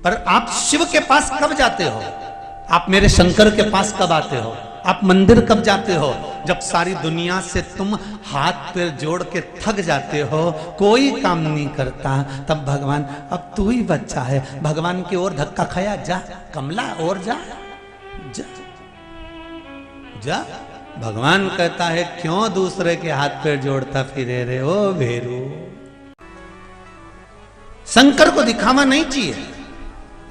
पर आप शिव के पास कब जाते हो? आप मेरे शंकर के पास कब आते हो? आप मंदिर कब जाते हो? जब सारी दुनिया से तुम हाथ पैर जोड़ के थक जाते हो, कोई काम नहीं करता, तब भगवान अब तू ही बच्चा है, भगवान की ओर धक्का खाया, जा कमला और जा जा जा। भगवान कहता है क्यों दूसरे के हाथ पैर जोड़ता फिरे रे ओ भेरू। शंकर को दिखावा नहीं चाहिए।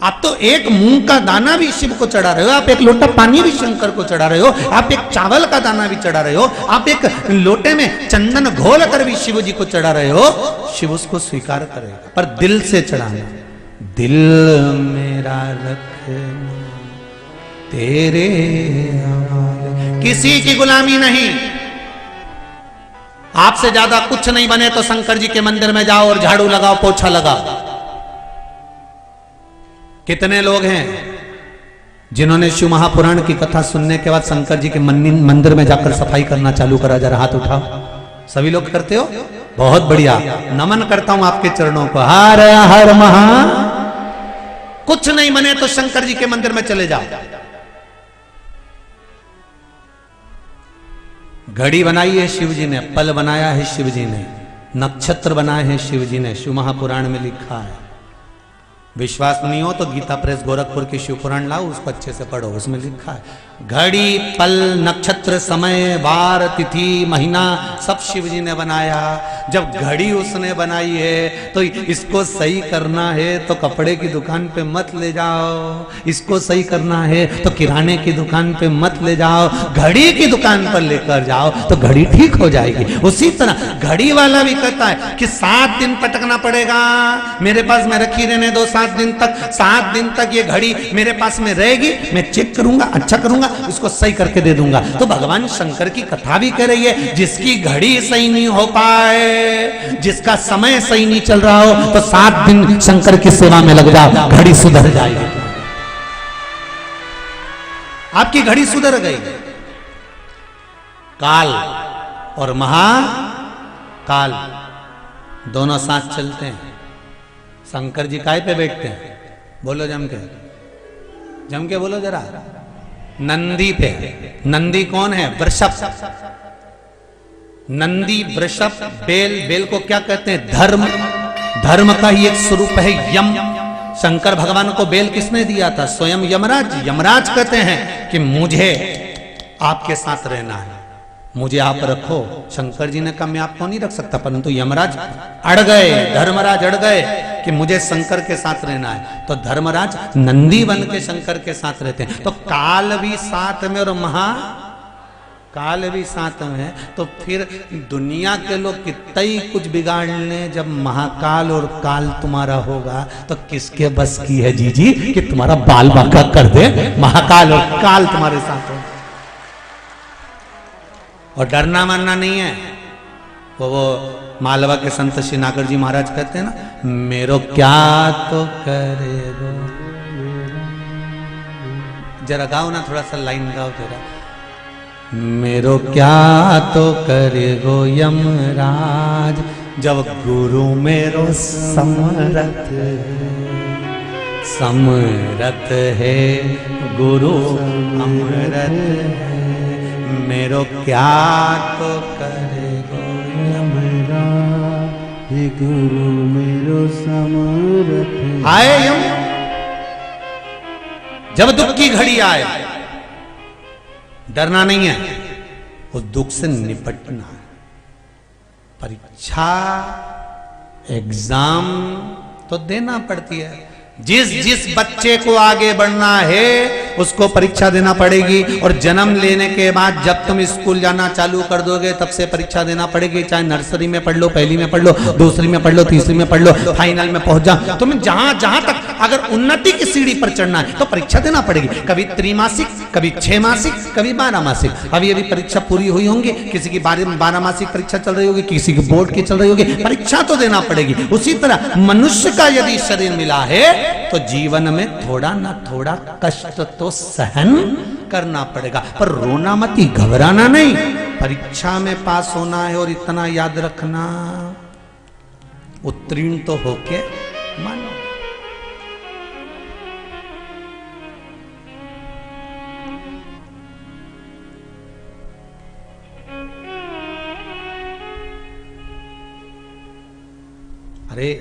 आप तो एक मूंग का दाना भी शिव को चढ़ा रहे हो, आप एक लोटा पानी भी शंकर को चढ़ा रहे हो, आप एक चावल का दाना भी चढ़ा रहे हो, आप एक लोटे में चंदन घोल कर भी शिव जी को चढ़ा रहे हो, शिव उसको स्वीकार करेगा, पर दिल से चढ़ाना। दिल मेरा रख तेरे हवाले, किसी की गुलामी नहीं। आपसे ज्यादा कुछ नहीं बने तो शंकर जी के मंदिर में जाओ और झाड़ू लगाओ, पोछा लगाओ। कितने लोग हैं जिन्होंने शिव महापुराण की कथा सुनने के बाद शंकर जी के मंदिर में जाकर सफाई करना चालू करा? जरा हाथ उठाओ। सभी लोग करते हो? बहुत बढ़िया, नमन करता हूं आपके चरणों को। हर हर महा। कुछ नहीं बने तो शंकर जी के मंदिर में चले जाओ। घड़ी बनाई है शिव जी ने, पल बनाया है शिव जी ने, नक्षत्र बनाए हैं शिव जी ने, शिव महापुराण में लिखा है। विश्वास नहीं हो तो गीता प्रेस गोरखपुर की शिव पुराण लाओ, उसको अच्छे से पढ़ो, उसमें लिखा है घड़ी पल नक्षत्र समय वार तिथि महीना सब शिव जी ने बनाया। जब घड़ी उसने बनाई है तो इसको सही करना है तो कपड़े की दुकान पे मत ले जाओ, इसको सही करना है तो किराने की दुकान पे मत ले जाओ, घड़ी की दुकान पर लेकर जाओ तो घड़ी ठीक हो जाएगी। उसी तरह घड़ी वाला भी कहता है कि 7 दिन पटकना पड़ेगा, मेरे पास में रखी रहने दो 7 दिन तक, 7 दिन तक ये घड़ी मेरे पास में रहेगी, मैं चेक करूंगा, अच्छा करूंगा, उसको सही करके दे दूंगा। तो भगवान शंकर की कथा भी कह रही है जिसकी घड़ी सही नहीं हो पाए, जिसका समय सही नहीं चल रहा हो, तो 7 दिन शंकर की सेवा में लग जाओ, घड़ी सुधर जाएगी। आपकी घड़ी सुधर गई। काल और महाकाल दोनों साथ चलते हैं। शंकर जी काय पे बैठते हैं? बोलो जम के बोलो जरा। नंदी पे। नंदी कौन है? वृषभ। नंदी वृषभ बेल। बेल को क्या कहते हैं? धर्म। धर्म का ही एक स्वरूप है यम। शंकर भगवान को बेल किसने दिया था? स्वयं यमराज। यमराज कहते हैं कि मुझे आपके साथ रहना है, मुझे आप रखो। शंकर जी ने कहा मैं आपको नहीं रख सकता, परंतु यमराज अड़ गए, धर्मराज अड़ गए कि मुझे शंकर के साथ रहना है। तो धर्मराज नंदी बन के शंकर के साथ रहते हैं। तो काल भी साथ में और महाकाल भी साथ में है। तो फिर दुनिया के लोग कितना ही कुछ बिगाड़ लें, जब महाकाल और काल तुम्हारा होगा तो किसके बस की है जीजी कि तुम्हारा बाल बांका कर दे? महाकाल और काल तुम्हारे साथ हो। और डरना मानना नहीं है। वो मालवा के संत श्री नागर जी महाराज कहते हैं ना, मेरो क्या तो करे गो। जरा गाओ ना, थोड़ा सा लाइन गाओ जरा। मेरो क्या तो करे गो यमराज, जब गुरु मेरो समरथ समरथ है, गुरु अमरथ है। मेरो क्या तो करेगो यमराज, हे गुरु मेरो समरथ। आए यम, जब दुख की घड़ी आए डरना नहीं है, उस दुख से निपटना है। परीक्षा एग्जाम तो देना पड़ती है। जिस बच्चे को आगे बढ़ना है उसको परीक्षा देना पड़ेगी। और जन्म लेने के बाद जब तुम स्कूल जाना चालू कर दोगे तब से परीक्षा देना पड़ेगी। चाहे नर्सरी में पढ़ लो, पहली में पढ़ लो, दूसरी में पढ़ लो, तीसरी में पढ़ लो, फाइनल में पहुंच जाओ। तुम्हें जहां तक अगर उन्नति की सीढ़ी पर चढ़ना है तो परीक्षा देना पड़ेगी। कभी त्रैमासिक, कभी 6 मासिक, कभी 12 मासिक। अभी परीक्षा पूरी हुई होंगी, किसी की 12 मासिक परीक्षा चल रही होगी, किसी की बोर्ड की चल रही होगी। परीक्षा तो देना पड़ेगी। उसी तरह मनुष्य का यदि शरीर मिला है तो जीवन में थोड़ा ना थोड़ा कष्ट तो सहन करना पड़ेगा, पर रोना मत, घबराना नहीं। परीक्षा में पास होना है और इतना याद रखना, उत्तीर्ण तो होके मानो। अरे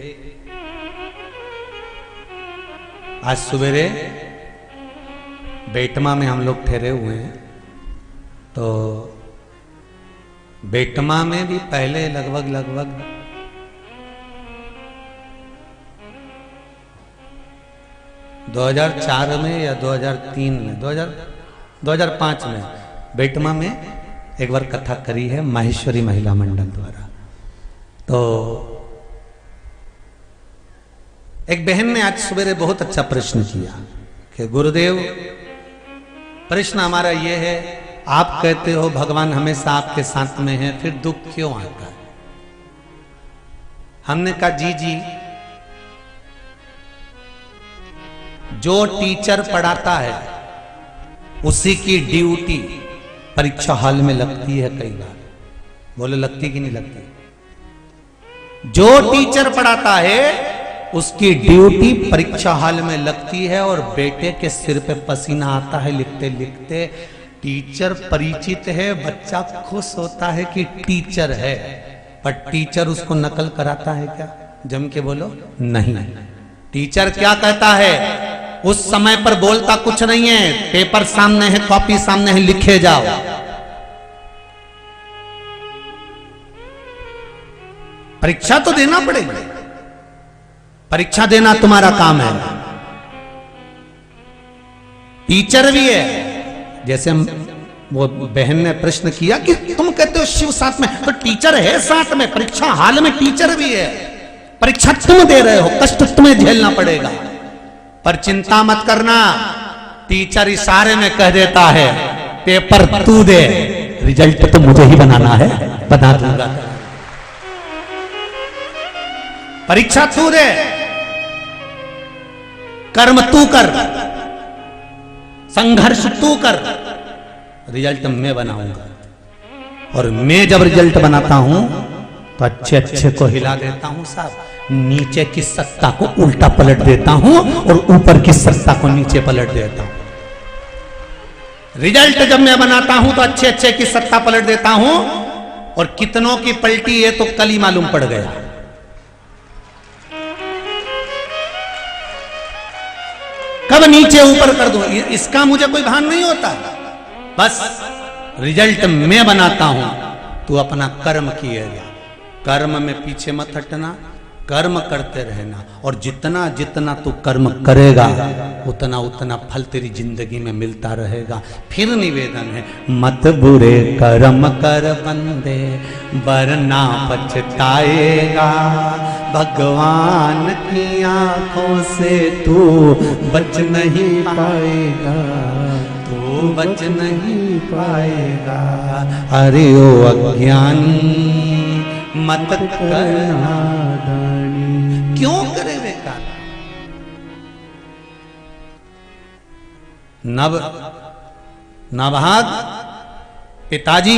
आज सवेरे बेटमा में हम लोग ठहरे हुए हैं, तो बेटमा में भी पहले लगभग 2004 में या 2003 में 2005 में बेटमा में एक बार कथा करी है माहेश्वरी महिला मंडल द्वारा। तो एक बहन ने आज सवेरे बहुत अच्छा प्रश्न किया कि गुरुदेव, प्रश्न हमारा ये है, आप कहते हो भगवान हमेशा आपके साथ में है, फिर दुख क्यों आता है? हमने कहा जी, जो टीचर पढ़ाता है उसी की ड्यूटी परीक्षा हॉल में लगती है कई बार। बोले लगती कि नहीं लगती? जो टीचर पढ़ाता है उसकी ड्यूटी परीक्षा हॉल में लगती है, और बेटे के सिर पे पसीना आता है लिखते लिखते। टीचर परिचित है, बच्चा खुश होता है कि टीचर है, पर टीचर उसको नकल कराता है क्या? जम के बोलो, नहीं। टीचर क्या कहता है? उस समय पर बोलता कुछ नहीं है, पेपर सामने है, कॉपी सामने है, लिखे जाओ। परीक्षा तो देना पड़ेगा, परीक्षा देना तुम्हारा काम है। टीचर भी है। जैसे वो बहन ने प्रश्न किया कि तुम कहते हो शिव साथ में, तो टीचर है साथ में, परीक्षा हाल में टीचर भी है। परीक्षा तुम दे रहे हो, कष्ट तुम्हें झेलना पड़ेगा, पर चिंता मत करना, टीचर इशारे में कह देता है पेपर तू दे, रिजल्ट तो मुझे ही बनाना है, बना दूंगा। परीक्षा तू दे, कर्म तू कर, संघर्ष तू कर, रिजल्ट मैं बनाऊंगा। और मैं जब रिजल्ट बनाता हूं तो अच्छे अच्छे को हिला देता हूं साहब, नीचे की सत्ता को उल्टा पलट देता हूं और ऊपर की सत्ता को नीचे पलट देता हूं। रिजल्ट जब मैं बनाता हूं तो अच्छे अच्छे की सत्ता पलट देता हूं, और कितनों की पलटी है तो कल ही मालूम पड़ गया। कब नीचे ऊपर कर दो इसका मुझे कोई भान नहीं होता, बस रिजल्ट मैं बनाता हूं, तू अपना कर्म किए जा, कर्म में पीछे मत हटना, कर्म करते रहना, और जितना जितना तू कर्म करेगा उतना उतना फल तेरी जिंदगी में मिलता रहेगा। फिर निवेदन है, मत बुरे कर्म कर बंदे वरना पछताएगा, भगवान की आंखों से तू बच नहीं पाएगा, तू बच नहीं पाएगा। अरे ओ अज्ञानी मत करना, क्यों करे बेकार? नवभाग पिताजी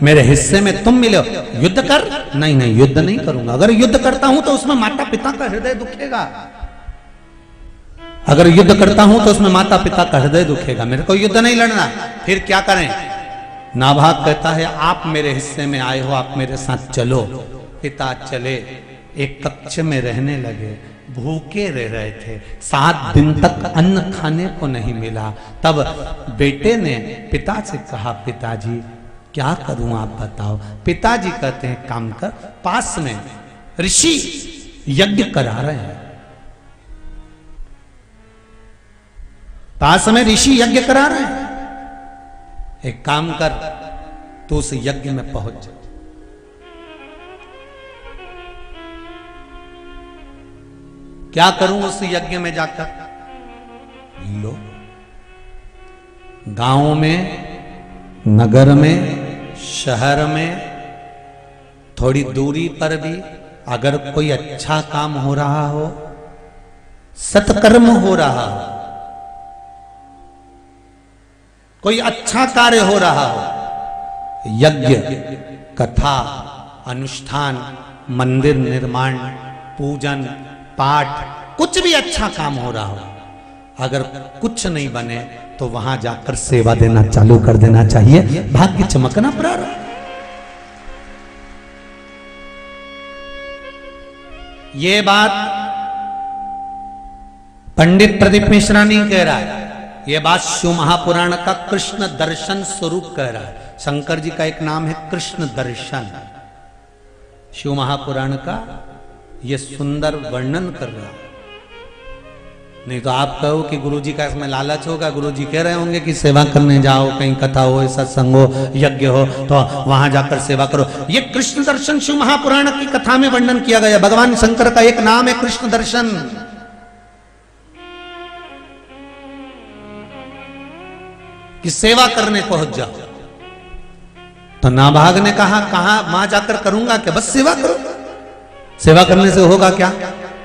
मेरे हिस्से में तुम मिले हो, युद्ध कर। नहीं युद्ध नहीं करूंगा, अगर युद्ध करता हूं तो उसमें माता पिता का हृदय दुखेगा, अगर युद्ध करता हूं तो उसमें माता पिता का हृदय दुखेगा, मेरे को युद्ध नहीं लड़ना। फिर क्या करें? नाभाग कहता है आप मेरे हिस्से में आए हो, आप मेरे साथ चलो। पिता चले, एक कक्ष में रहने लगे, भूखे रह रहे थे, 7 दिन तक अन्न खाने को नहीं मिला। तब बेटे ने पिता से कहा, पिताजी क्या करूं आप बताओ। पिताजी कहते हैं काम कर, पास में ऋषि यज्ञ करा रहे हैं, पास में ऋषि यज्ञ करा रहे हैं, एक काम कर तू उस यज्ञ में पहुंच जा। क्या करूं उस यज्ञ में जाकर? लो, गांव में, नगर में, शहर में, थोड़ी दूरी पर भी अगर कोई अच्छा काम हो रहा हो, सत्कर्म हो रहा हो, कोई अच्छा कार्य हो रहा हो, यज्ञ, कथा, अनुष्ठान, मंदिर निर्माण, पूजन, पाठ, कुछ भी अच्छा काम हो रहा हो, अगर कुछ नहीं बने तो वहां जाकर सेवा देना चालू कर देना चाहिए, भाग्य चमकना प्रारंभ। ये बात पंडित प्रदीप मिश्रा नहीं कह रहा है, ये बात शिव महापुराण का कृष्ण दर्शन स्वरूप कह रहा है। शंकर जी का एक नाम है कृष्ण दर्शन, शिव महापुराण का ये सुंदर वर्णन कर रहा है। नहीं तो आप कहो कि गुरुजी का इसमें लालच होगा, गुरुजी कह रहे होंगे कि सेवा करने जाओ, कहीं कथा हो, सत्संग हो, यज्ञ हो, तो वहां जाकर सेवा करो। ये कृष्ण दर्शन शिव महापुराण की कथा में वर्णन किया गया। भगवान शंकर का एक नाम है कृष्ण दर्शन। कि सेवा करने पहुंच जाओ। तो नाभाग ने कहा कहां वहां जाकर करूंगा क्या, बस सेवा करो। सेवा करने से होगा क्या,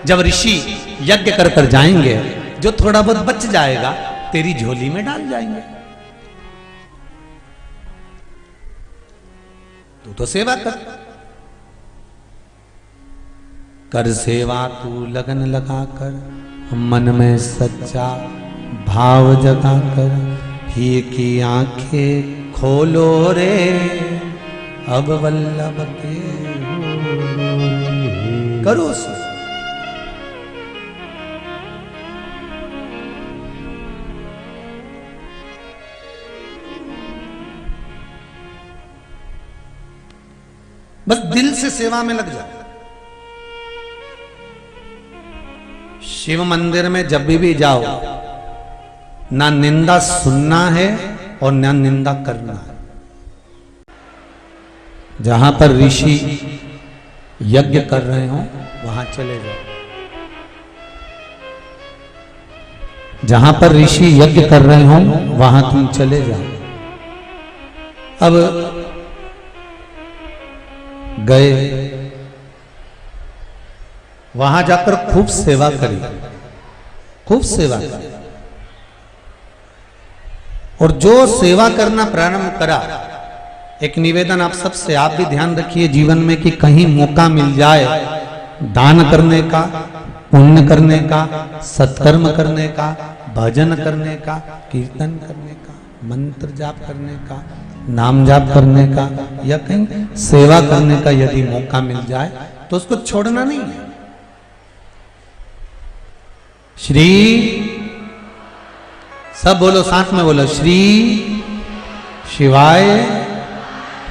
जब ऋषि यज्ञ कर कर जाएंगे, जो थोड़ा बहुत बच जाएगा तेरी झोली में डाल जाएंगे। तू तो सेवा कर सेवा तू लगन लगा कर, मन में सच्चा भाव जगा कर, ही की आंखें खोलो रे अब वल्लभ के करो। बस दिल से सेवा में लग जाओ। शिव मंदिर में जब भी जाओ, ना निंदा सुनना है और ना निंदा करना है। जहां पर ऋषि यज्ञ कर रहे हो वहां चले जाओ। जहां पर ऋषि यज्ञ कर रहे हो वहां तुम चले जाओ। अब गए, वहां जाकर खूब सेवा करी, खूब सेवा करी। और जो सेवा करना प्रारंभ करा, एक निवेदन आप सबसे, आप भी ध्यान रखिए जीवन में कि कहीं मौका मिल जाए दान करने का, पुण्य करने का, सत्कर्म करने का, भजन करने का, कीर्तन करने का, मंत्र जाप करने का, नाम जाप करने का, या कहीं सेवा करने का यदि मौका मिल जाए तो उसको छोड़ना नहीं है। श्री, सब बोलो, साथ में बोलो, श्री शिवाय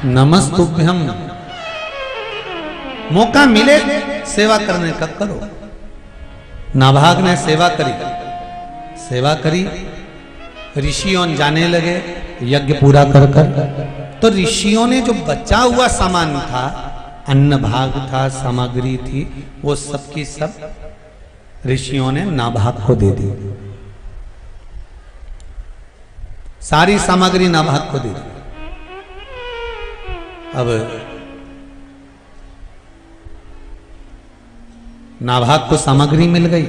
नमस्तुभ्यम। मौका मिले सेवा करने का करो। नाभाग ने सेवा करी, सेवा करी, ऋषियों जाने लगे यज्ञ पूरा कर कर। तो ऋषियों ने जो बचा हुआ सामान था, अन्न भाग था, सामग्री थी, वो सब की सब ऋषियों ने नाभाग को दे दी। सारी सामग्री नाभाग को दे दी। अब नाभाग को सामग्री मिल गई,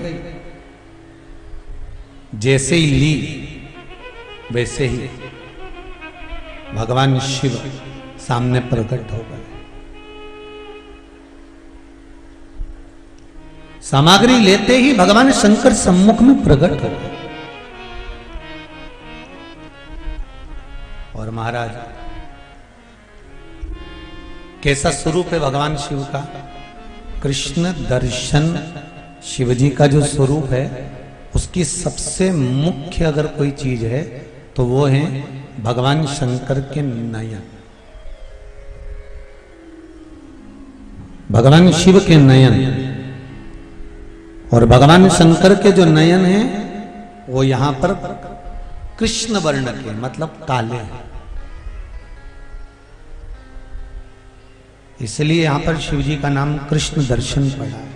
जैसे ही ली वैसे ही भगवान शिव सामने प्रकट हो गए। सामग्री लेते ही भगवान शंकर सम्मुख में प्रकट हो गए। और महाराज, कैसा स्वरूप है भगवान शिव का, कृष्ण दर्शन। शिवजी का जो स्वरूप है उसकी सबसे मुख्य अगर कोई चीज है तो वो है भगवान शंकर के नयन। भगवान शिव के नयन, और भगवान शंकर के जो नयन है वो यहां पर कृष्ण वर्ण के, मतलब काले हैं। इसलिए यहां पर शिवजी का नाम कृष्ण दर्शन पड़ा है।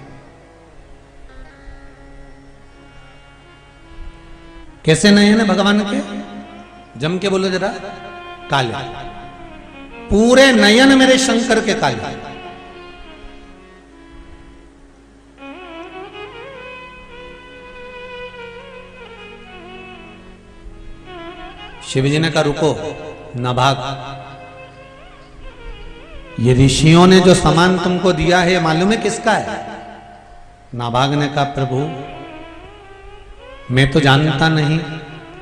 कैसे नयन है भगवान के, जम के बोलो जरा, काले। पूरे नयन मेरे शंकर के काले। शिवजी ने कहा रुको नाभाग, ये ऋषियों ने जो सामान तुमको दिया है मालूम है किसका है? नाभाग ने कहा प्रभु मैं तो जानता नहीं,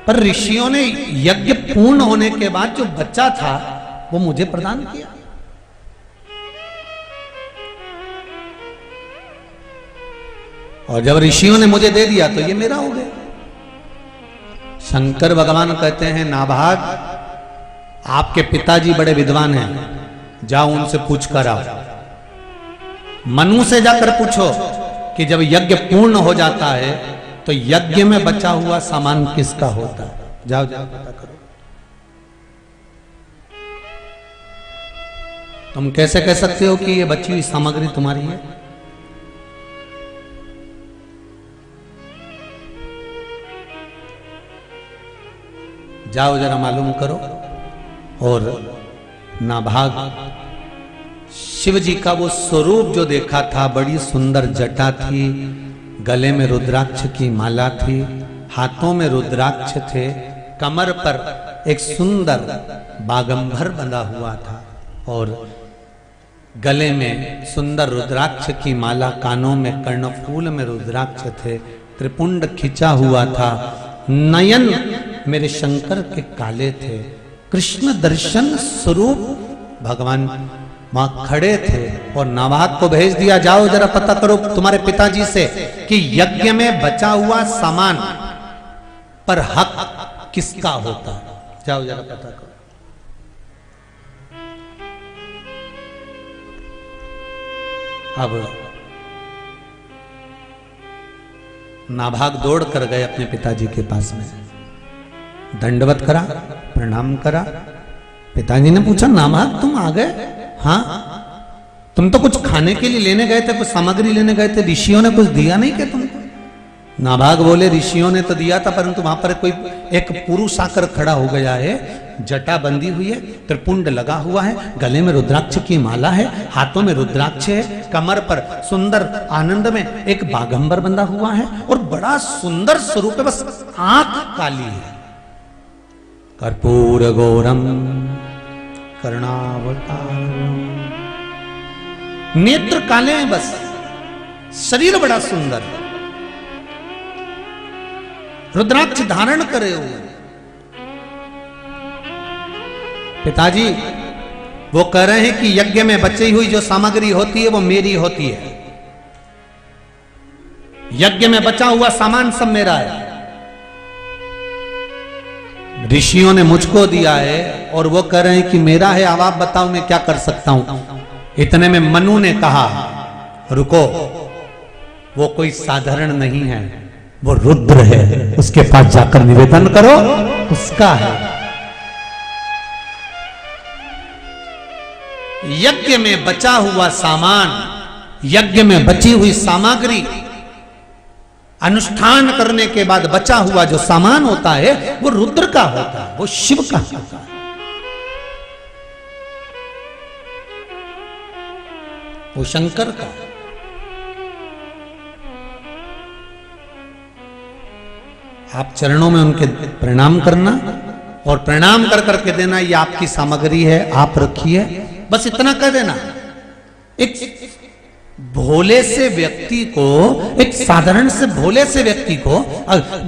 पर ऋषियों ने यज्ञ पूर्ण होने के बाद जो बच्चा था वो मुझे प्रदान किया। और जब ऋषियों ने मुझे दे दिया तो ये मेरा हो गया। शंकर भगवान कहते हैं नाभाग, आपके पिताजी बड़े विद्वान हैं, जाओ उनसे पूछ कर आओ। मनु से जाकर पूछो कि जब यज्ञ पूर्ण हो जाता है तो यज्ञ में बचा हुआ सामान किसका होता है। जाओ जाओ पता करो। तुम कैसे कह सकते हो कि ये बची हुई सामग्री तुम्हारी है? जाओ जरा मालूम करो। और नाभाग शिव जी का वो स्वरूप जो देखा था, बड़ी सुंदर जटा थी, गले में रुद्राक्ष की माला थी, हाथों में रुद्राक्ष थे, कमर पर एक सुंदर बागंबर बंधा हुआ था और गले में सुंदर रुद्राक्ष की माला, कानों में कर्णफूल में रुद्राक्ष थे, त्रिपुंड खिंचा हुआ था, नयन मेरे शंकर के काले थे, कृष्ण दर्शन स्वरूप भगवान वहां खड़े थे। और नाभाग को भेज दिया, जाओ जरा पता करो तुम्हारे पिताजी से कि यज्ञ में बचा हुआ सामान पर हक किसका होता। जाओ जरा पता करो। अब नाभाग दौड़ कर गए अपने पिताजी के पास में, दंडवत करा, प्रणाम करा। पिताजी ने पूछा, नाभाग तुम आ गए? हाँ, तुम तो कुछ खाने के लिए लेने गए थे, कुछ सामग्री लेने गए थे, ऋषियों ने कुछ दिया नहीं क्या तुमको? नाभाग बोले, ऋषियों ने तो दिया था, परंतु वहां पर कोई एक पुरुष आकर खड़ा हो गया है, जटा बंधी हुई है, त्रिपुंड लगा हुआ है, गले में रुद्राक्ष की माला है, हाथों में रुद्राक्ष है, कमर पर सुंदर आनंद में एक बागंबर बंधा हुआ है और बड़ा सुंदर स्वरूप है, बस आंख काली है। कर्पूर गौरम कर्णावतारम, नेत्र काले हैं बस, शरीर बड़ा सुंदर, रुद्राक्ष धारण करे हुए। पिताजी वो कह रहे हैं कि यज्ञ में बची हुई जो सामग्री होती है वो मेरी होती है, यज्ञ में बचा हुआ सामान सब मेरा है, ऋषियों ने मुझको दिया है और वो कह रहे हैं कि मेरा है। अब आप बताओ मैं क्या कर सकता हूं। इतने में मनु ने कहा, रुको, वो कोई साधारण नहीं है, वो रुद्र है, उसके पास जाकर निवेदन करो, उसका है। यज्ञ में बचा हुआ सामान, यज्ञ में बची हुई सामग्री, अनुष्ठान करने के बाद बचा हुआ जो सामान होता है वो रुद्र का होता है, वो शिव का होता है, वो शंकर का। आप चरणों में उनके प्रणाम करना और प्रणाम कर करके देना, ये आपकी सामग्री है, आप रखिए, बस इतना कह देना। एक भोले से व्यक्ति को, एक साधारण से भोले से व्यक्ति को,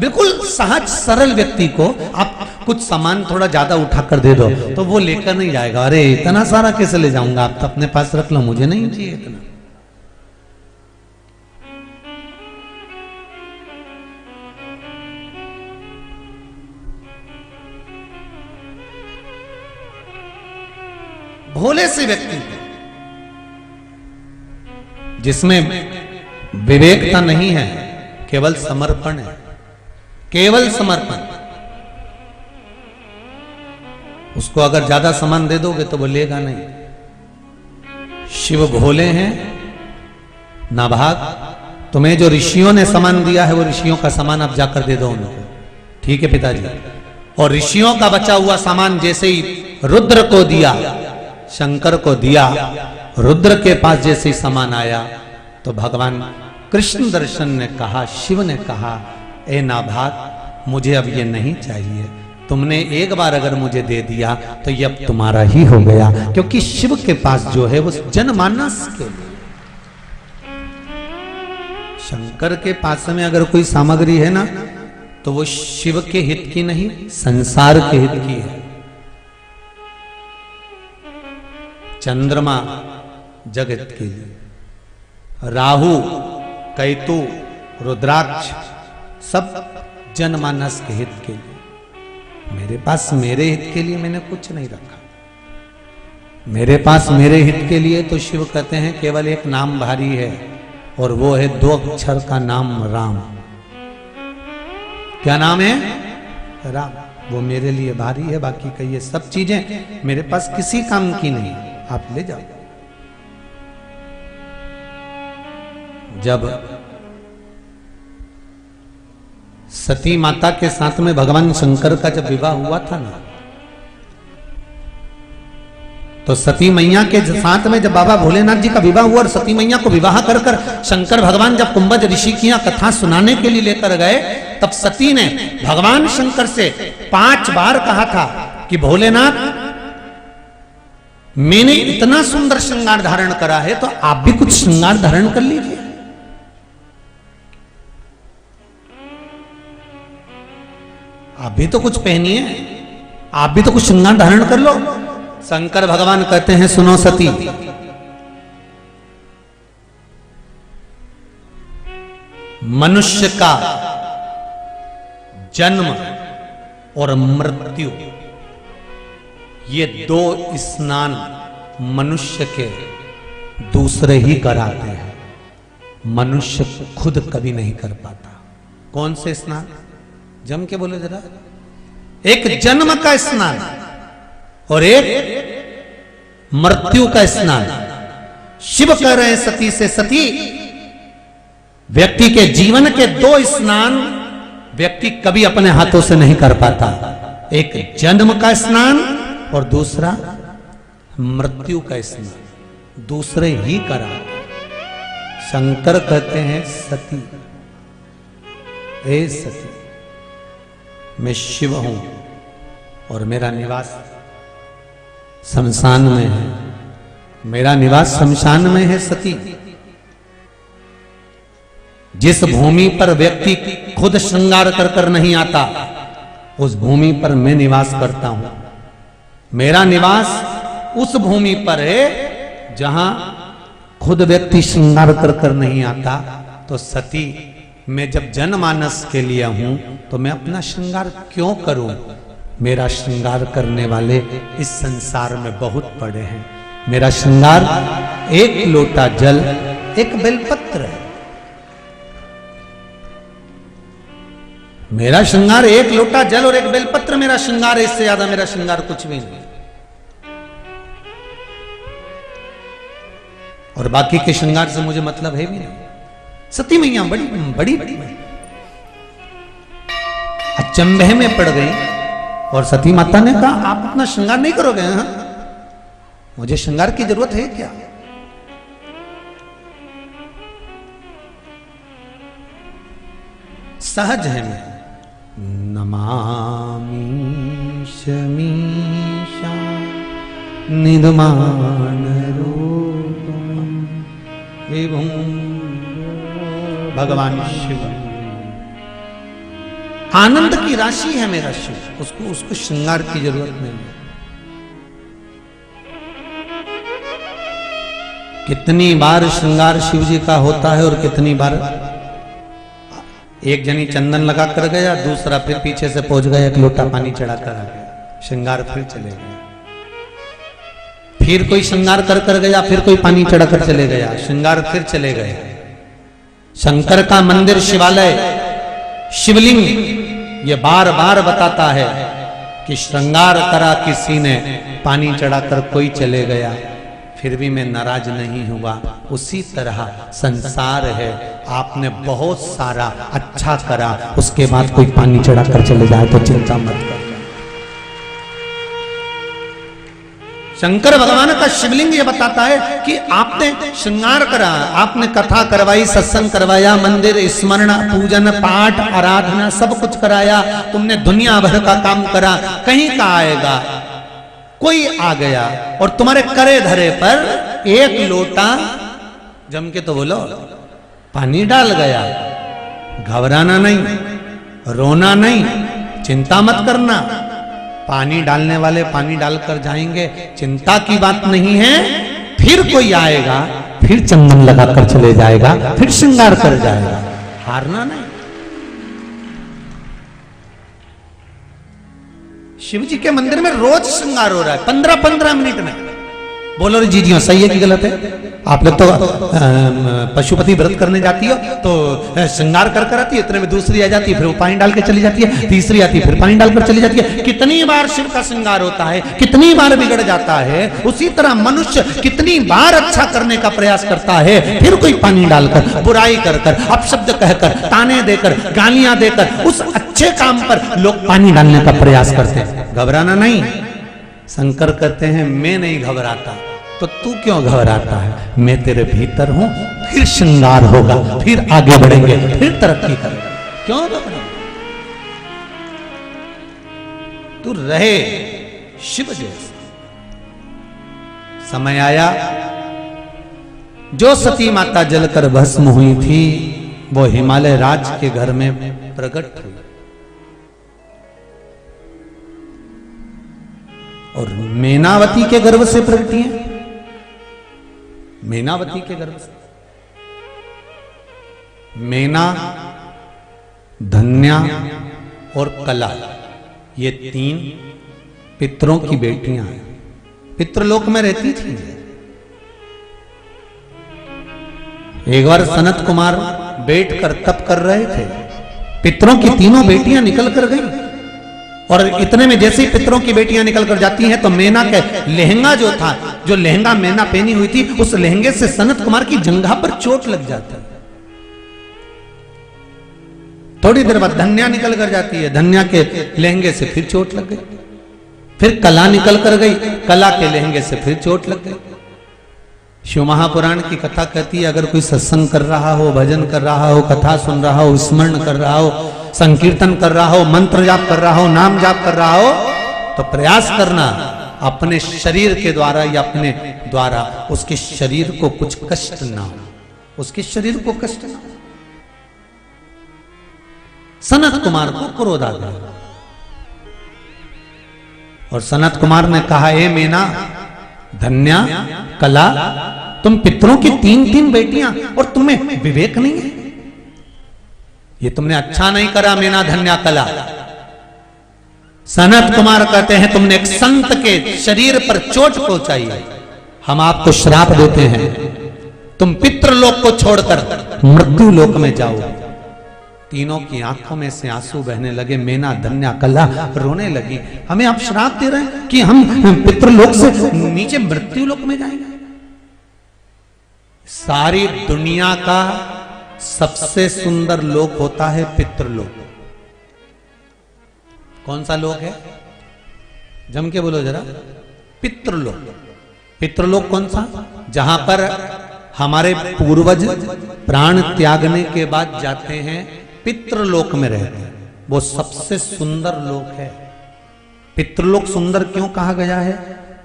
बिल्कुल सहज सरल व्यक्ति को आप कुछ सामान थोड़ा ज्यादा उठा कर दे दो तो वो लेकर नहीं जाएगा। अरे इतना सारा कैसे ले जाऊंगा, आप तो अपने पास रख लो, मुझे नहीं चाहिए इतना। भोले से व्यक्ति जिसमें विवेकता नहीं है, केवल समर्पण है, केवल समर्पण, उसको अगर ज्यादा सामान दे दोगे तो वो लेगा नहीं। शिव भोले हैं। नाभाग, तुम्हें जो ऋषियों ने सामान दिया है वो ऋषियों का सामान आप जाकर दे दो उनको, ठीक है पिताजी? और ऋषियों का बचा हुआ सामान जैसे ही रुद्र को दिया, शंकर को दिया, रुद्र के पास जैसे ही सामान आया तो भगवान कृष्ण दर्शन ने कहा, शिव ने कहा, ए नाभाग मुझे अब ये नहीं चाहिए, तुमने एक बार अगर मुझे दे दिया तो ये अब तुम्हारा ही हो गया, क्योंकि शिव के पास जो है वो जनमानस के लिए। शंकर के पास में अगर कोई सामग्री है ना तो वो शिव के हित की नहीं, संसार के हित की है। चंद्रमा जगत के लिए, राहु, केतु, रुद्राक्ष सब जनमानस के हित के लिए। मेरे पास मेरे हित के लिए मैंने कुछ नहीं रखा। मेरे पास मेरे हित के लिए तो शिव कहते हैं केवल एक नाम भारी है, और वो है 2 अक्षर का नाम राम। क्या नाम है? राम। वो मेरे लिए भारी है, बाकी का ये सब चीजें मेरे पास किसी काम की नहीं, आप ले जाओ। जब सती माता के साथ में भगवान शंकर का जब विवाह हुआ था ना, तो सती मैया के साथ में जब बाबा भोलेनाथ जी का विवाह हुआ और सती मैया को विवाह कर कर शंकर भगवान जब कुंभज ऋषि की कथा सुनाने के लिए लेकर गए, तब सती ने भगवान शंकर से 5 बार कहा था कि भोलेनाथ, मैंने इतना सुंदर श्रृंगार धारण करा है, तो आप भी कुछ श्रृंगार धारण कर लीजिए। आप भी तो कुछ पहनिए, आप भी तो कुछ श्रृंगार धारण कर लो। शंकर भगवान कहते हैं, सुनो सती, मनुष्य का जन्म और मृत्यु, ये 2 स्नान मनुष्य के दूसरे ही कराते हैं, मनुष्य खुद कभी नहीं कर पाता। कौन से स्नान? जम के बोले जरा। एक जन्म का स्नान और एक मृत्यु का स्नान। शिव कह रहे हैं सती से, सती, व्यक्ति के जीवन के 2 स्नान व्यक्ति कभी अपने हाथों से नहीं कर पाता। एक जन्म का स्नान और दूसरा मृत्यु का स्नान, दूसरे ही करा। शंकर कहते हैं, सती, ए सती, मैं शिव हूं और मेरा निवास शमशान में है। मेरा निवास शमशान में है सती। जिस भूमि पर व्यक्ति खुद श्रृंगार कर कर नहीं आता, उस भूमि पर मैं निवास करता हूं। मेरा निवास उस भूमि पर है जहां खुद व्यक्ति श्रृंगार कर कर नहीं आता। तो सती, मैं जब जनमानस के लिए हूं तो मैं अपना श्रृंगार क्यों करूं? मेरा श्रृंगार करने वाले इस संसार में बहुत पड़े हैं। मेरा श्रृंगार 1 लोटा जल, 1 बेलपत्र है। मेरा श्रृंगार 1 लोटा जल और 1 बेलपत्र मेरा श्रृंगार है। इससे ज्यादा मेरा श्रृंगार कुछ भी नहीं। और बाकी के श्रृंगार से मुझे मतलब है भी नहीं। सती मैया बड़ी बड़ी बड़ी अचंभे में पड़ गई और सती माता ने कहा, आप अपना श्रृंगार नहीं करोगे? हाँ, मुझे श्रृंगार की जरूरत है क्या? सहज है मैं। नमामि शमीशा निर्माण रूपम विभुं भगवान शिव। आनंद की राशि है मेरा शिव, उसको श्रृंगार की जरूरत नहीं है। कितनी बार श्रृंगार शिव जी का होता है और कितनी बार एक जनी चंदन लगा कर गया, दूसरा फिर पीछे से पहुंच गया, 1 लोटा पानी चढ़ा कर आ गया, श्रृंगार फिर चले गए। फिर कोई श्रृंगार कर गया, फिर कोई पानी चढ़ा कर चले गया, श्रृंगार फिर चले गए। शंकर का मंदिर, शिवालय, शिवलिंग ये बार बार बताता है कि श्रृंगार करा किसी ने, पानी चढ़ाकर कोई चले गया, फिर भी मैं नाराज नहीं हुआ। उसी तरह संसार है, आपने बहुत सारा अच्छा करा, उसके बाद कोई पानी चढ़ाकर चले जाए तो चिंता मत कर। शंकर भगवान का शिवलिंग ये बताता है कि आपने श्रृंगार करा, आपने कथा करवाई, सत्संग करवाया, मंदिर स्मरण, पूजन, पाठ, आराधना सब कुछ कराया, तुमने दुनिया भर का काम करा, कहीं का आएगा? कोई आ गया और तुम्हारे करे धरे पर 1 लोटा, जम के तो बोलो, पानी डाल गया। घबराना नहीं, रोना नहीं, चिंता मत करना। पानी डालने वाले पानी डालकर जाएंगे, चिंता की बात नहीं है। फिर कोई आएगा, फिर चंदन लगाकर चले जाएगा, फिर श्रृंगार कर जाएगा। हारना नहीं। शिव जी के मंदिर में रोज श्रृंगार हो रहा है 15-15 मिनट में। बोलो रे जी हाँ, सही है कि गलत है? आप लोग तो पशुपति व्रत करने जाती हो तो श्रृंगार कर कर आती है, इतने में दूसरी आ जाती है, फिर वो पानी डाल के चली जाती है, तीसरी आती है, फिर पानी डालकर चली जाती है। कितनी बार शिव का श्रृंगार होता है, कितनी बार बिगड़ जाता है। उसी तरह मनुष्य कितनी बार अच्छा करने का प्रयास करता है, फिर कोई पानी डालकर, बुराई कर कर, अपशब्द कहकर, ताने देकर, गालियां देकर उस अच्छे काम पर लोग पानी डालने का प्रयास करते हैं। घबराना नहीं। शंकर कहते हैं मैं नहीं घबराता, तो तू क्यों घबराता है? मैं तेरे भीतर हूं, फिर श्रृंगार होगा, फिर आगे बढ़ेंगे, फिर तरक्की करेंगे। क्यों घबरा? तू रहे शिव जैसे। समय आया, जो सती माता जलकर भस्म हुई थी वो हिमालय राज के घर में प्रकट हुई और मेनावती के गर्भ से प्रकटी है। मेनावती के गर्भ से। मेना, धन्या और कला, ये 3 पितरों की बेटियां हैं। पितृलोक में रहती थी। एक बार सनत कुमार बैठकर तप कर रहे थे, पितरों की 3 बेटियां निकल कर गईं और इतने में जैसे ही पितरों की बेटियां निकल कर जाती हैं तो मेना के लहंगा जो था, जो लहंगा मेना पहनी हुई थी, उस लहंगे से सनत कुमार की जंघा पर चोट लग जाती है। थोड़ी देर बाद धन्या निकल कर जाती है, धन्या के लहंगे से फिर चोट लग गई। फिर कला निकल कर गई, कला के लहंगे से फिर चोट लग गई। शिव महापुराण की कथा कहती है, अगर कोई सत्संग कर रहा हो, भजन कर रहा हो, कथा सुन रहा हो, स्मरण कर रहा हो, संकीर्तन कर रहा हो, मंत्र जाप कर रहा हो, नाम जाप कर रहा हो, तो प्रयास करना अपने शरीर के द्वारा या अपने द्वारा उसके शरीर को कुछ कष्ट ना हो, उसके शरीर को कष्ट ना हो। सनत कुमार को क्रोध आ गया और सनत कुमार ने कहा, ए मेना, धन्या, कला, तुम पितरों की 3-3 बेटियां और तुम्हें विवेक नहीं है। ये तुमने अच्छा नहीं करा मेना, धन्या, कला। सनत कुमार कहते हैं तुमने एक संत के शरीर पर चोट पहुंचाई है, हम आपको श्राप देते हैं, तुम पितृलोक को छोड़कर मृत्यु लोक में जाओ। तीनों की आंखों में से आंसू बहने लगे। मेना, धन्या, कला रोने लगी। हमें आप श्राप दे रहे हैं कि हम पितृलोक से नीचे मृत्यु लोक में जाएंगे। सारी दुनिया का सबसे सुंदर लोक होता है पितृलोक। कौन सा लोक है? जम के बोलो जरा। पितृलोक। पितृलोक कौन सा? जहां पर हमारे पूर्वज प्राण त्यागने के बाद जाते हैं, पितृलोक में रहते हैं। वो सबसे सुंदर लोक है। पितृलोक सुंदर क्यों कहा गया है?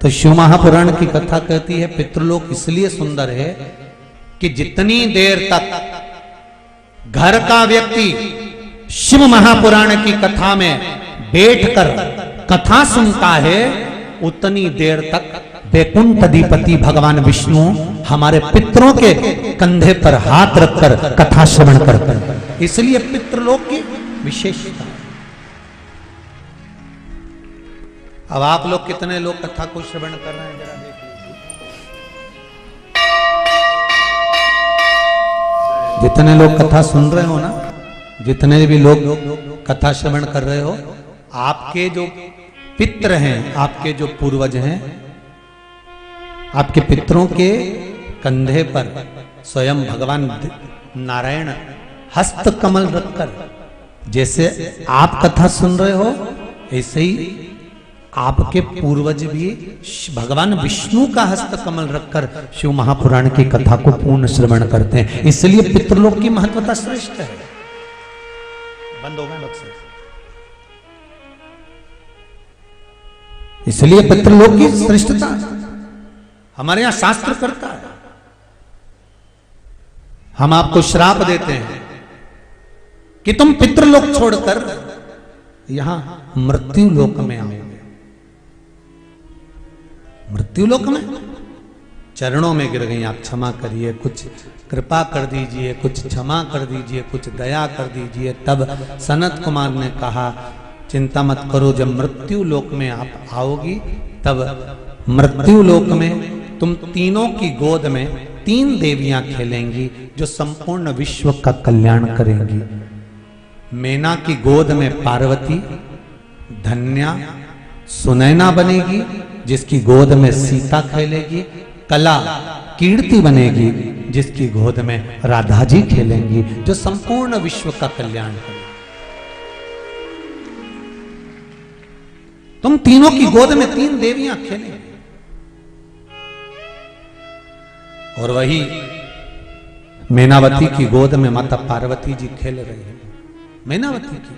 तो शिव महापुराण की कथा कहती है पितृलोक इसलिए सुंदर है कि जितनी देर तक घर का व्यक्ति शिव महापुराण की कथा में बैठकर कथा सुनता है, उतनी देर तक वैकुंठ अधिपति भगवान विष्णु हमारे पितरों के कंधे पर हाथ रखकर कथा श्रवण करते हैं। इसलिए पितृलोक की विशेषता। अब आप लोग कितने लोग कथा को श्रवण कर रहे हैं जरा देख लीजिए। जितने लोग कथा सुन रहे हो ना, जितने भी लोग कथा श्रवण कर रहे हो, आपके जो पितृ हैं, आपके जो पूर्वज हैं, आपके पितरों के कंधे पर स्वयं भगवान नारायण हस्त कमल रखकर, जैसे आप कथा सुन रहे हो ऐसे ही आपके पूर्वज भी भगवान विष्णु का हस्त कमल रखकर शिव महापुराण की कथा को पूर्ण श्रवण करते हैं। इसलिए पितृलोक की महत्वता श्रेष्ठ है। बंद हो गए बक्से। इसलिए पितृलोक की श्रेष्ठता हमारे यहां शास्त्र करता है। हम आपको श्राप देते हैं कि तुम पितृलोक छोड़कर यहां मृत्यु लोक में आओ। मृत्यु लोक में चरणों में गिर गई, आप क्षमा करिए, कुछ कृपा कर दीजिए, कुछ क्षमा कर दीजिए, कुछ दया कर दीजिए। तब सनत कुमार ने कहा चिंता मत करो, जब मृत्यु लोक में आप आओगी तब मृत्यु लोक में तुम तीनों की गोद में 3 देवियां खेलेंगी जो संपूर्ण विश्व का कल्याण करेंगी। मैना की गोद में पार्वती धन्या सुनैना बनेगी, जिसकी गोद में सीता खेलेगी। कला कीर्ति बनेगी, जिसकी गोद में राधा जी खेलेंगी, जो संपूर्ण विश्व का कल्याण करेंगी। तुम तीनों की गोद में 3 देवियां खेलेंगी। और वही मैनावती की गोद में माता पार्वती जी खेल रही हैं। मैनावती की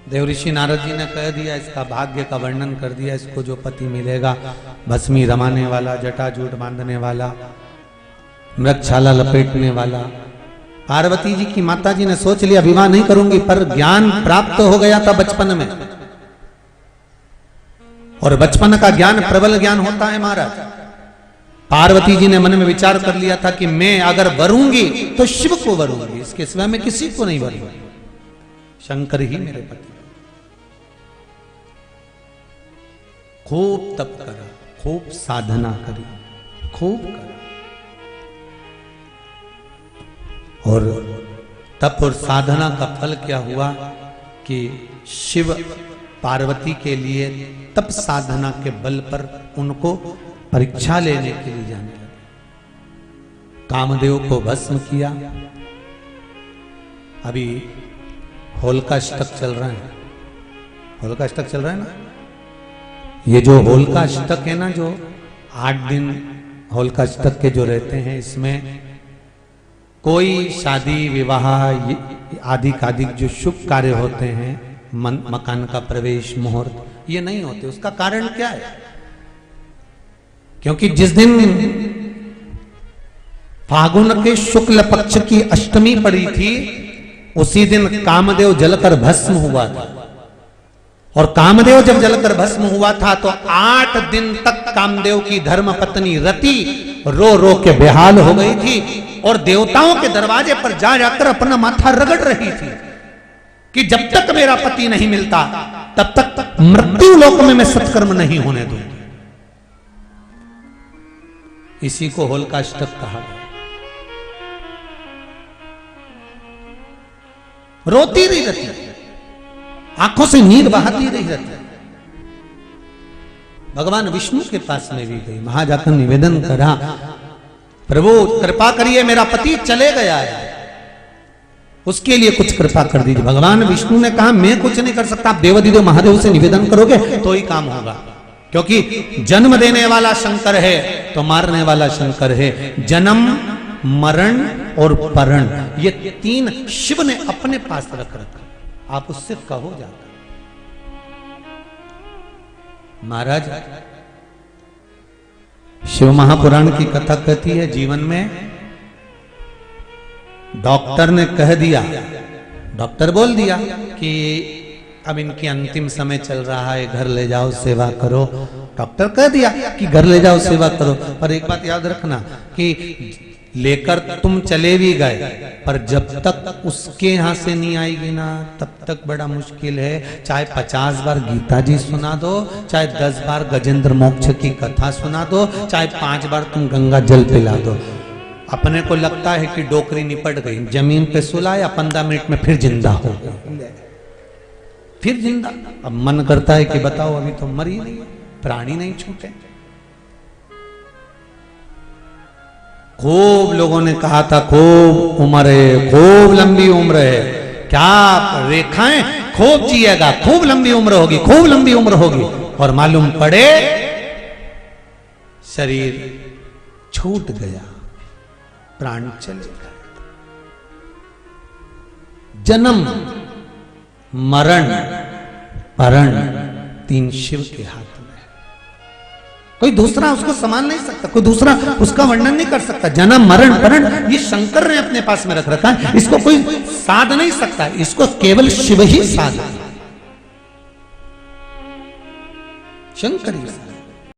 देव ऋषि नारद जी ने कह दिया, इसका भाग्य का वर्णन कर दिया। इसको जो पति मिलेगा, भस्मी रमाने वाला, जटाजूट बांधने वाला, मृगछाला लपेटने वाला। पार्वती जी की माता जी ने सोच लिया विवाह नहीं करूंगी, पर ज्ञान प्राप्त हो गया था बचपन में, और बचपन का ज्ञान प्रबल ज्ञान होता है महाराज। पार्वती जी ने मन में विचार कर लिया था कि मैं अगर वरूंगी तो शिव को वरूंगी, इसके सिवा मैं किसी को नहीं वरूंगी, शंकर ही मेरे पति। खूब तप करा, खूब साधना करी, खूब करा, और तप और साधना का फल क्या हुआ कि शिव पार्वती के लिए तप साधना के बल पर उनको परीक्षा लेने के लिए जाने लगे। कामदेव को भस्म किया। अभी होलिका अष्टक चल रहा है, होलिका अष्टक चल रहा है ना। ये जो होलिका अष्टक है ना, जो 8 दिन होलिका अष्टक के जो रहते हैं, इसमें कोई शादी विवाह आदि कादिक जो शुभ कार्य होते हैं, मकान का प्रवेश मुहूर्त, ये नहीं होते। उसका कारण क्या है? क्योंकि जिस दिन फागुन के शुक्ल पक्ष की अष्टमी पड़ी थी, उसी दिन कामदेव जलकर भस्म हुआ था। और कामदेव जब जलकर भस्म हुआ था तो 8 दिन तक कामदेव की धर्म पत्नी रति रो रो के बेहाल हो गई थी, और देवताओं के दरवाजे पर जा जाकर अपना माथा रगड़ रही थी कि जब तक मेरा पति नहीं मिलता तब तक मृत्यु लोक में मैं सत्कर्म नहीं होने दूंगी। इसी को होलिका अष्टक कहा गया। रोती रही रती, आंखों से नीर बहाती रही रती। भगवान विष्णु के पास में भी गई, वहां जाकर निवेदन करा, प्रभु कृपा करिए, मेरा पति चले गया है, उसके लिए कुछ कृपा कर दीजिए। भगवान विष्णु ने कहा मैं कुछ नहीं कर सकता, आप देवाधिदेव महादेव से निवेदन करोगे तो ही काम होगा, क्योंकि जन्म देने वाला शंकर है तो मारने वाला शंकर है। जन्म, मरण और परण, ये 3 शिव ने अपने पास रख रखा, आप उससे कहो जाकर। महाराज शिव महापुराण की कथा कहती है, जीवन में डॉक्टर ने कह दिया, डॉक्टर बोल दिया कि अब इनकी अंतिम समय चल रहा है, घर ले जाओ सेवा करो। डॉक्टर कह दिया कि घर ले जाओ सेवा करो, पर एक बात याद रखना कि लेकर तुम चले भी गए, पर जब तक उसके यहां से नहीं आएगी ना, तब तक बड़ा मुश्किल है। चाहे 50 बार गीता जी सुना दो, चाहे 10 बार गजेंद्र मोक्ष की कथा सुना दो, चाहे 5 बार तुम गंगा जल पिला दो। अपने को लगता है कि डोकरी निपट गई, जमीन पे सुलाया, 15 मिनट में फिर जिंदा हो गई, फिर जिंदा। अब मन करता है कि बताओ अभी तो मरी नहीं, प्राणी नहीं छूटे। खूब लोगों ने कहा था खूब उम्र है, खूब लंबी उम्र है, क्या रेखाएं, खूब जिएगा, खूब लंबी उम्र होगी, खूब लंबी उम्र होगी, और मालूम पड़े शरीर छूट गया, प्राण चले गए। जन्म, मरण, परण 3 शिव के हाथ में है। कोई दूसरा उसको संभाल नहीं सकता, कोई दूसरा उसका वर्णन नहीं कर सकता। जन्म, मरण, परण ये शंकर ने अपने पास में रख रखा है, इसको कोई साध नहीं सकता, इसको केवल शिव ही साध, शंकर ही साध।